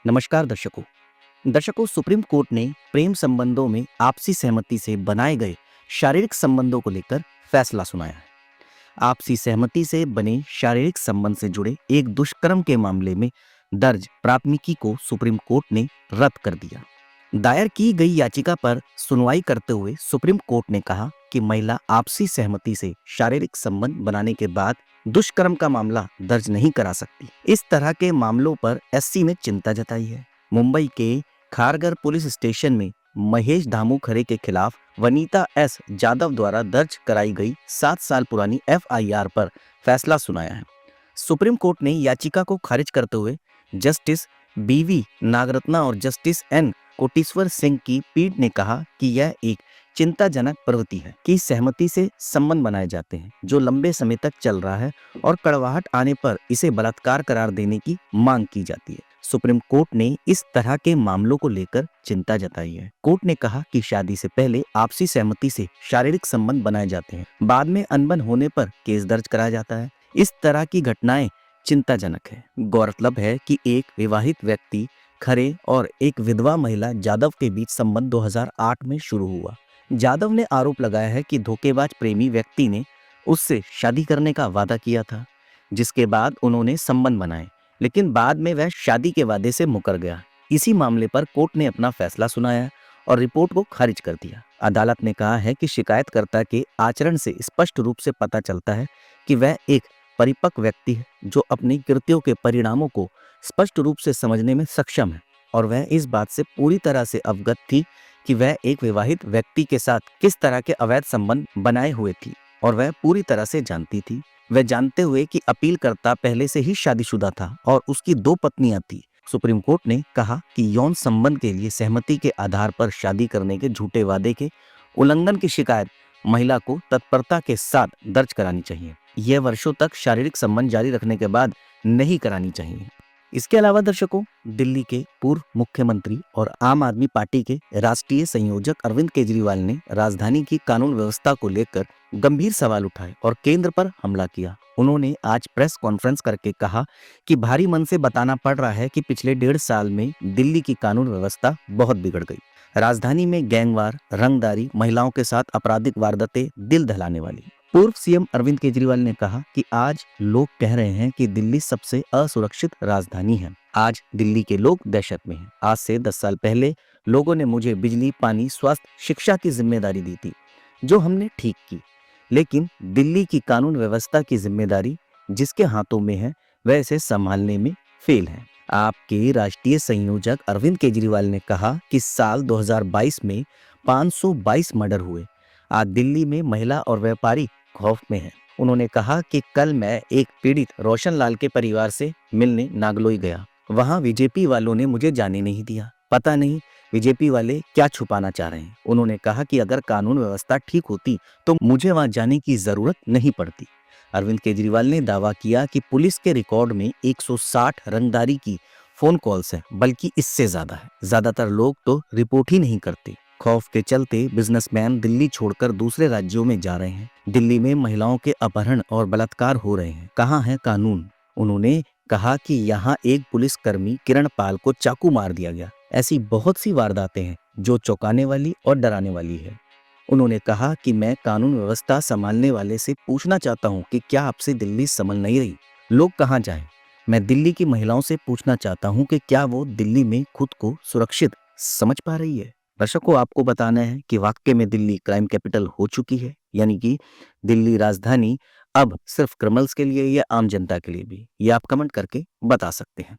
नमस्कार दर्शकों supreme court ने प्रेम संबंधों में आपसी सहमति से बनाए गए शारीरिक संबंधों को लेकर फैसला सुनाया है। आपसी सहमति से बने शारीरिक संबंध से जुड़े एक दुष्कर्म के मामले में दर्ज प्राथमिकी को सुप्रीम कोर्ट ने रद्द कर दिया। दायर की गई याचिका पर सुनवाई करते हुए सुप्रीम कोर्ट ने कहा कि महिला आपसी सहमति से शारीरिक संबंध बनाने के बाद दुष्कर्म का मामला दर्ज नहीं करा सकती। इस तरह के मामलों पर एससी ने चिंता जताई है। मुंबई के खारगर पुलिस स्टेशन में महेश धामूखरे के खिलाफ वनीता एस जाधव द्वारा दर्ज कराई गई 7 साल पुरानी एफआईआर पर फैसला सुनाया है। सुप्रीम कोर्ट ने याचिका को खारिज करते हुए जस्टिस बीवी नागरत्ना और जस्टिस एन कोटेश्वर सिंह की पीठ ने कहा कि यह एक चिंताजनक प्रवृत्ति है कि सहमति से संबंध बनाए जाते हैं जो लंबे समय तक चल रहा है और कड़वाहट आने पर इसे बलात्कार करार देने की मांग की जाती है। सुप्रीम कोर्ट ने इस तरह के मामलों को लेकर चिंता जताई है। कोर्ट ने कहा कि शादी से पहले आपसी सहमति से शारीरिक संबंध बनाए जाते हैं, बाद में अनबन होने पर केस दर्ज कराया जाता है। इस तरह की घटनाएं चिंताजनक है। गौरतलब है कि एक विवाहित व्यक्ति खरे और एक विधवा महिला जाधव के बीच संबंध 2008 में शुरू हुआ। जाधव ने आरोप लगाया है कि धोखेबाज प्रेमी व्यक्ति ने उससे शादी करने का वादा किया था, जिसके बाद उन्होंने संबंध बनाए, लेकिन बाद में वह शादी के वादे से मुकर गया। इसी मामले पर कोर्ट ने अपना फैसला सुनाया और रिपोर्ट को खारिज कर दिया। अदालत ने कहा है कि शिकायतकर्ता के आचरण से स्पष्ट रूप से पता चलता है कि वह एक परिपक्व व्यक्ति है जो अपनी कृत्यों के परिणामों को स्पष्ट रूप से समझने में सक्षम है और वह इस बात से पूरी तरह से अवगत थी कि वह एक विवाहित व्यक्ति के साथ किस तरह के अवैध संबंध बनाए हुए थी और वह पूरी तरह से जानती थी। वह जानते हुए कि अपीलकर्ता पहले से ही शादीशुदा था और उसकी 2 पत्नियां थी। सुप्रीम कोर्ट ने कहा कि यौन संबंध के लिए सहमति के आधार पर शादी करने के झूठे वादे के उल्लंघन की शिकायत महिला को तत्परता के साथ दर्ज करानी चाहिए। यह वर्षों तक शारीरिक संबंध जारी रखने के बाद नहीं करानी चाहिए। इसके अलावा दर्शकों, दिल्ली के पूर्व मुख्यमंत्री और आम आदमी पार्टी के राष्ट्रीय संयोजक अरविंद केजरीवाल ने राजधानी की कानून व्यवस्था को लेकर गंभीर सवाल उठाए और केंद्र पर हमला किया। उन्होंने आज प्रेस कॉन्फ्रेंस करके कहा कि भारी मन से बताना पड़ रहा है कि पिछले 1.5 साल में दिल्ली की कानून व्यवस्था बहुत बिगड़ गई। राजधानी में गैंगवार, रंगदारी, महिलाओं के साथ आपराधिक वारदातें दिल दहलाने वाली। पूर्व सीएम अरविंद केजरीवाल ने कहा कि आज लोग कह रहे हैं कि दिल्ली सबसे असुरक्षित राजधानी है। आज दिल्ली के लोग दहशत में हैं। आज से 10 साल पहले लोगों ने मुझे बिजली, पानी, स्वास्थ्य, शिक्षा की जिम्मेदारी दी थी, जो हमने ठीक की। लेकिन दिल्ली की कानून व्यवस्था की जिम्मेदारी जिसके हाथों में है, वह इसे संभालने में फेल है। आपके राष्ट्रीय संयोजक अरविंद केजरीवाल ने कहा कि साल 2022 में 522 मर्डर हुए। आज दिल्ली में महिला और व्यापारी खौफ में हैं। उन्होंने कहा कि कल मैं एक पीड़ित रोशन लाल के परिवार से मिलने नागलोई गया। वहां बीजेपी वालों ने मुझे जाने नहीं दिया। पता नहीं बीजेपी वाले क्या छुपाना चाह रहे हैं। उन्होंने कहा कि अगर कानून व्यवस्था ठीक होती तो मुझे वहां जाने की जरूरत नहीं पड़ती। अरविंद केजरीवाल ने दावा किया कि पुलिस के रिकॉर्ड में 160 रंगदारी की फोन कॉल्स है, बल्कि इससे ज्यादा है। ज्यादातर लोग तो रिपोर्ट ही नहीं करते। खौफ के चलते बिजनेसमैन दिल्ली छोड़कर दूसरे राज्यों में जा रहे हैं। दिल्ली में महिलाओं के अपहरण और बलात्कार हो रहे हैं। कहाँ है कानून? उन्होंने कहा कि यहाँ एक पुलिसकर्मी किरण पाल को चाकू मार दिया गया। ऐसी बहुत सी वारदातें हैं जो चौंकाने वाली और डराने वाली है। उन्होंने कहा कि मैं कानून व्यवस्था संभालने वाले से पूछना चाहता हूं कि क्या आपसे दिल्ली संभल नहीं रही? लोग कहां जाएं? मैं दिल्ली की महिलाओं से पूछना चाहता हूं कि क्या वो दिल्ली में खुद को सुरक्षित समझ पा रही है? दर्शकों, आपको बताना है कि वाकई में दिल्ली क्राइम कैपिटल हो चुकी है, यानी कि दिल्ली राजधानी अब सिर्फ क्रिमिनल्स के लिए या आम जनता के लिए भी? ये आप कमेंट करके बता सकते हैं।